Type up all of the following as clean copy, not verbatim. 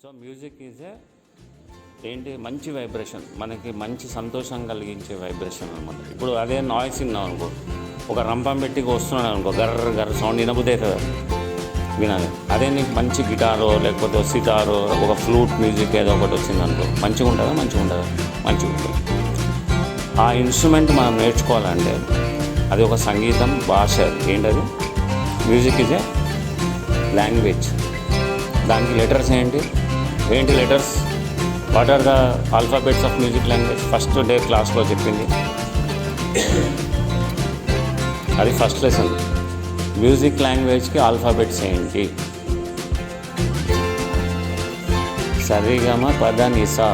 So music is ఏంటి మంచి vibration, మనకి మంచి సంతోషం కలిగించే వైబ్రేషన్ అనమాట. ఇప్పుడు అదే నాయిస్ విన్నాం అనుకో, ఒక రంపం పెట్టి వస్తున్నాడు అనుకో, గర్ర గర్ర సౌండ్ వినబుద్ది అవుతుంది వినాలి. అదే నీకు మంచి గిటారో లేకపోతే సితారో ఒక ఫ్లూట్ మ్యూజిక్ ఏదో ఒకటి వచ్చిందనుకో, మంచిగా ఉంటుందా? మంచిగా ఉంటుంది. ఆ ఇన్స్ట్రుమెంట్ మనం నేర్చుకోవాలంటే అది ఒక సంగీతం భాష. ఏంటది? Music is a language. దానికి లెటర్స్ ఏంటి letters? What are the alphabets of music language? First day క్లాస్లో చెప్పింది అది ఫస్ట్ లెసన్. మ్యూజిక్ లాంగ్వేజ్కి ఆల్ఫాబెట్స్ ఏంటి? సరిగమ పద నిసా.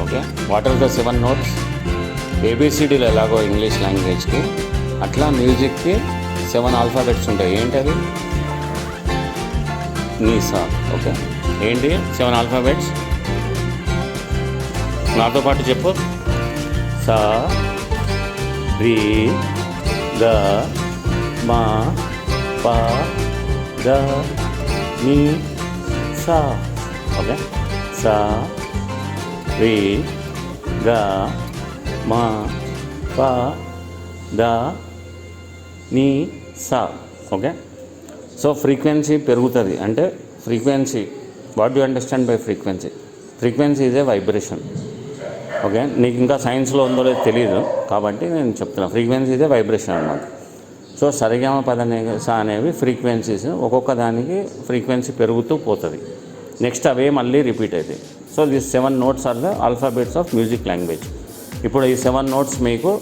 Okay, what are the 7 notes? ఏబిసిడీలు ఎలాగో ఇంగ్లీష్ లాంగ్వేజ్కి, అట్లా మ్యూజిక్కి 7 ఆల్ఫాబెట్స్ ఉంటాయి. ఏంటది? నీసా. ఓకే, ఏంటి 7 ఆల్ఫాబెట్స్? నాతో పాటు చెప్పు. సా, రి, గ, మా, ప, ద, ని, సా. ఓకే, సా, రి, గ, మా, ప, ద, ని, సా. ఓకే, సో ఫ్రీక్వెన్సీ పెరుగుతుంది. అంటే frequency, what you understand by frequency? Frequency is a vibration. Okay, నీకు ఇంకా సైన్స్లో ఉందో లేదో తెలియదు కాబట్టి నేను చెప్తున్నాను. ఫ్రీక్వెన్సీ ఈజ్ ఏ వైబ్రేషన్ అన్నమాట. సో సరిగమ పదనిసా అనేవి ఫ్రీక్వెన్సీస్. ఒక్కొక్క దానికి ఫ్రీక్వెన్సీ పెరుగుతూ పోతుంది. నెక్స్ట్ అవే మళ్ళీ రిపీట్ అవుతాయి. So these 7 notes are the alphabets of music language. ఇప్పుడు ఈ 7 notes మీకు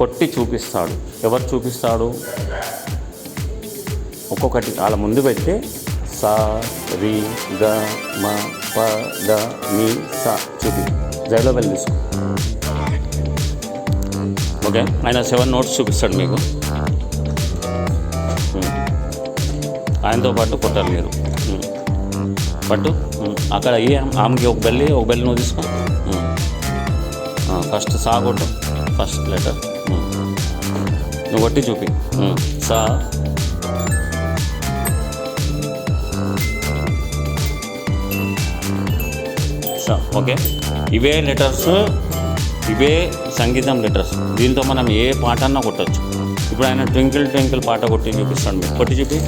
కొట్టి చూపిస్తాడు. ఎవరు చూపిస్తాడు? ఒక్కొక్కటి వాళ్ళ ముందు పెట్టి సా, రి, గ, మ, ప, ద, ని, సా చూపి జైలో వెళ్ళి తీసుకో. ఓకే, ఆయన 7 notes చూపిస్తాడు మీకు. ఆయనతో పాటు కొట్టాలి మీరు. పట్టు. అక్కడ ఆమెకి ఒక బెల్లి నువ్వు తీసుకో. ఫస్ట్ సా కొట్టు, ఫస్ట్ లెటర్ నువ్వు కొట్టి చూపి. సా, సా. ఓకే, ఇవే లెటర్స్, ఇవే సంగీతం లెటర్స్. దీంతో మనం ఏ పాట అన్నా కొట్టచ్చు. ఇప్పుడు ఆయన ట్వింకిల్ ట్వింకిల్ పాట కొట్టి చూపిస్తాడు. కొట్టి చూపి.